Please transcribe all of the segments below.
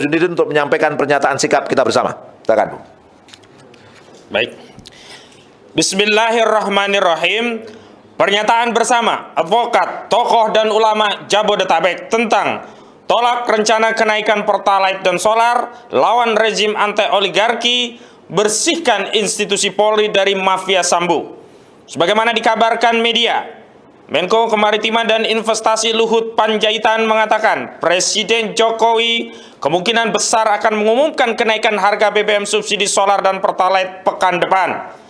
sendiri untuk menyampaikan pernyataan sikap kita bersama. Silakan, Bu. Baik. Bismillahirrahmanirrahim. Pernyataan bersama advokat, tokoh dan ulama Jabodetabek tentang tolak rencana kenaikan Pertalite dan solar, lawan rezim anti-oligarki, bersihkan institusi Polri dari mafia Sambo. Sebagaimana dikabarkan media, Menko Kemaritiman dan Investasi Luhut Panjaitan mengatakan Presiden Jokowi kemungkinan besar akan mengumumkan kenaikan harga BBM subsidi solar dan Pertalite pekan depan.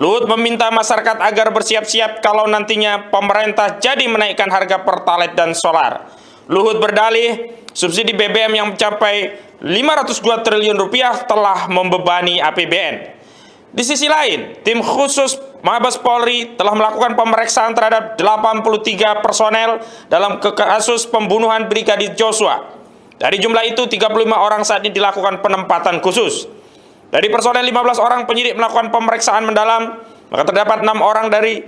Luhut meminta masyarakat agar bersiap-siap kalau nantinya pemerintah jadi menaikkan harga Pertalite dan solar. Luhut berdalih, subsidi BBM yang mencapai 502 triliun rupiah telah membebani APBN. Di sisi lain, tim khusus Mabes Polri telah melakukan pemeriksaan terhadap 83 personel dalam kasus pembunuhan Brigadir Joshua. Dari jumlah itu, 35 orang saat ini dilakukan penempatan khusus. Dari personel 15 orang, penyidik melakukan pemeriksaan mendalam, maka terdapat 6 orang dari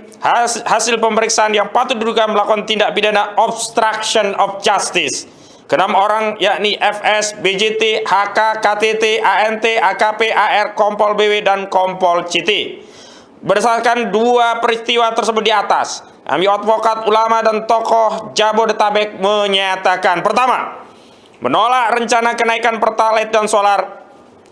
hasil pemeriksaan yang patut diduga melakukan tindak pidana obstruction of justice. Ke-6 orang yakni FS, BJT, HK, KTT, ANT, AKP, AR, Kompol BW, dan Kompol CT. Berdasarkan 2 peristiwa tersebut di atas, kami advokat, ulama, dan tokoh Jabodetabek menyatakan: pertama, menolak rencana kenaikan Pertalite dan solar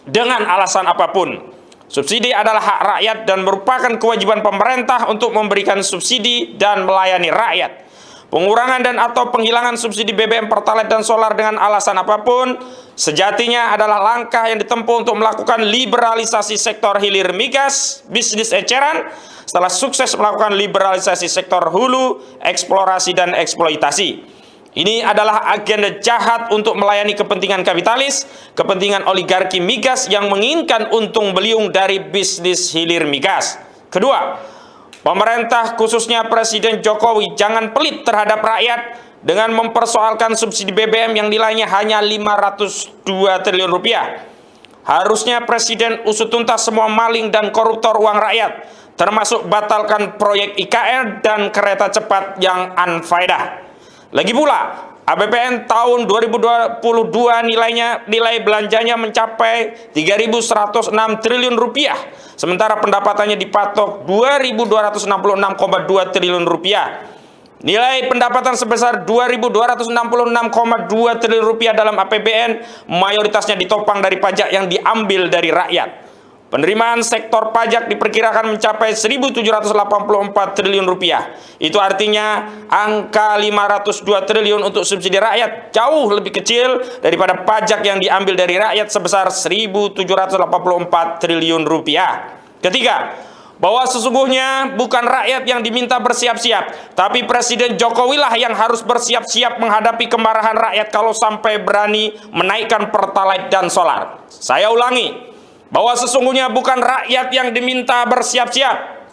dengan alasan apapun. Subsidi adalah hak rakyat dan merupakan kewajiban pemerintah untuk memberikan subsidi dan melayani rakyat. Pengurangan dan atau penghilangan subsidi BBM, Pertalite, dan solar dengan alasan apapun sejatinya adalah langkah yang ditempuh untuk melakukan liberalisasi sektor hilir migas, bisnis eceran, setelah sukses melakukan liberalisasi sektor hulu, eksplorasi, dan eksploitasi. Ini adalah agenda jahat untuk melayani kepentingan kapitalis, kepentingan oligarki migas yang menginginkan untung beliung dari bisnis hilir migas. Kedua, pemerintah khususnya Presiden Jokowi jangan pelit terhadap rakyat dengan mempersoalkan subsidi BBM yang nilainya hanya 502 triliun rupiah. Harusnya Presiden usut tuntas semua maling dan koruptor uang rakyat, termasuk batalkan proyek IKN dan kereta cepat yang unfaedah. Lagi pula, APBN tahun 2022 nilai belanjanya mencapai 3.106 triliun rupiah, sementara pendapatannya dipatok 2.266,2 triliun rupiah. Nilai pendapatan sebesar 2.266,2 triliun rupiah dalam APBN mayoritasnya ditopang dari pajak yang diambil dari rakyat. Penerimaan sektor pajak diperkirakan mencapai 1.784 triliun rupiah. Itu artinya angka 502 triliun untuk subsidi rakyat jauh lebih kecil daripada pajak yang diambil dari rakyat sebesar 1.784 triliun rupiah. Ketiga, bahwa sesungguhnya bukan rakyat yang diminta bersiap-siap, tapi Presiden Jokowi lah yang harus bersiap-siap menghadapi kemarahan rakyat kalau sampai berani menaikkan Pertalite dan solar. Saya ulangi, bahwa sesungguhnya bukan rakyat yang diminta bersiap-siap,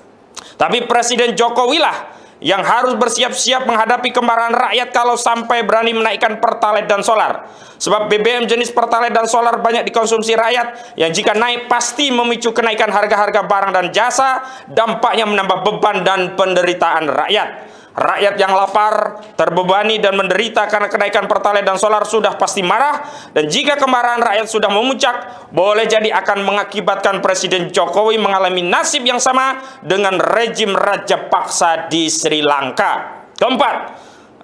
tapi Presiden Jokowi lah yang harus bersiap-siap menghadapi kemarahan rakyat kalau sampai berani menaikkan Pertalite dan solar. Sebab BBM jenis Pertalite dan solar banyak dikonsumsi rakyat, yang jika naik pasti memicu kenaikan harga-harga barang dan jasa, dampaknya menambah beban dan penderitaan rakyat. Rakyat yang lapar, terbebani, dan menderita karena kenaikan Pertalite dan solar sudah pasti marah, dan jika kemarahan rakyat sudah memuncak, boleh jadi akan mengakibatkan Presiden Jokowi mengalami nasib yang sama dengan rejim Raja Paksa di Sri Lanka. Keempat,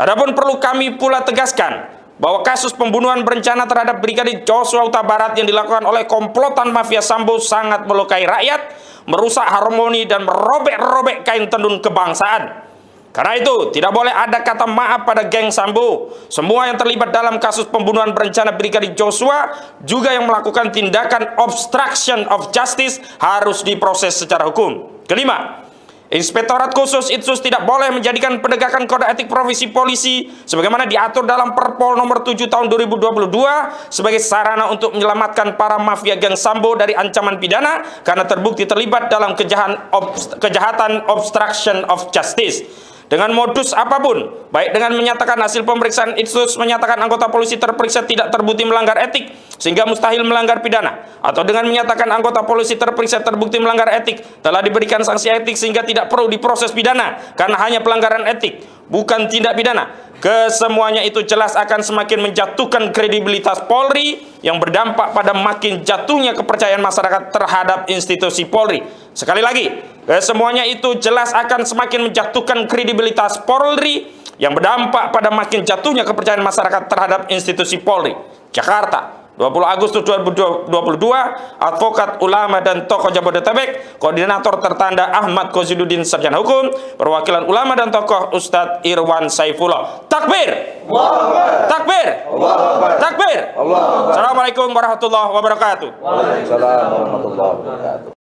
adapun perlu kami pula tegaskan bahwa kasus pembunuhan berencana terhadap Brigadir Joshua Huta Barat yang dilakukan oleh komplotan mafia Sambo sangat melukai rakyat, merusak harmoni, dan merobek-robek kain tenun kebangsaan. Karena itu, tidak boleh ada kata maaf pada geng Sambo. Semua yang terlibat dalam kasus pembunuhan berencana Brigadir Joshua, juga yang melakukan tindakan obstruction of justice, harus diproses secara hukum. Kelima, Inspektorat Khusus Itsus tidak boleh menjadikan penegakan kode etik profesi polisi sebagaimana diatur dalam Perpol nomor 7 tahun 2022 sebagai sarana untuk menyelamatkan para mafia geng Sambo dari ancaman pidana karena terbukti terlibat dalam kejahatan obstruction of justice. dengan modus apapun, baik dengan menyatakan hasil pemeriksaan Itsus menyatakan anggota polisi terperiksa tidak terbukti melanggar etik sehingga mustahil melanggar pidana, atau dengan menyatakan anggota polisi terperiksa terbukti melanggar etik telah diberikan sanksi etik sehingga tidak perlu diproses pidana karena hanya pelanggaran etik, bukan tindak pidana. Kesemuanya itu jelas akan semakin menjatuhkan kredibilitas Polri yang berdampak pada makin jatuhnya kepercayaan masyarakat terhadap institusi Polri. Sekali lagi, kesemuanya itu jelas akan semakin menjatuhkan kredibilitas Polri yang berdampak pada makin jatuhnya kepercayaan masyarakat terhadap institusi Polri. Jakarta, 20 Agustus 2022, advokat, ulama, dan tokoh Jabodetabek, koordinator tertanda Ahmad Kozidudin, sarjana hukum, perwakilan ulama dan tokoh Ustadz Irwan Saifullah. Takbir! Takbir! Takbir! Assalamualaikum warahmatullahi wabarakatuh. Waalaikumsalam warahmatullahi wabarakatuh.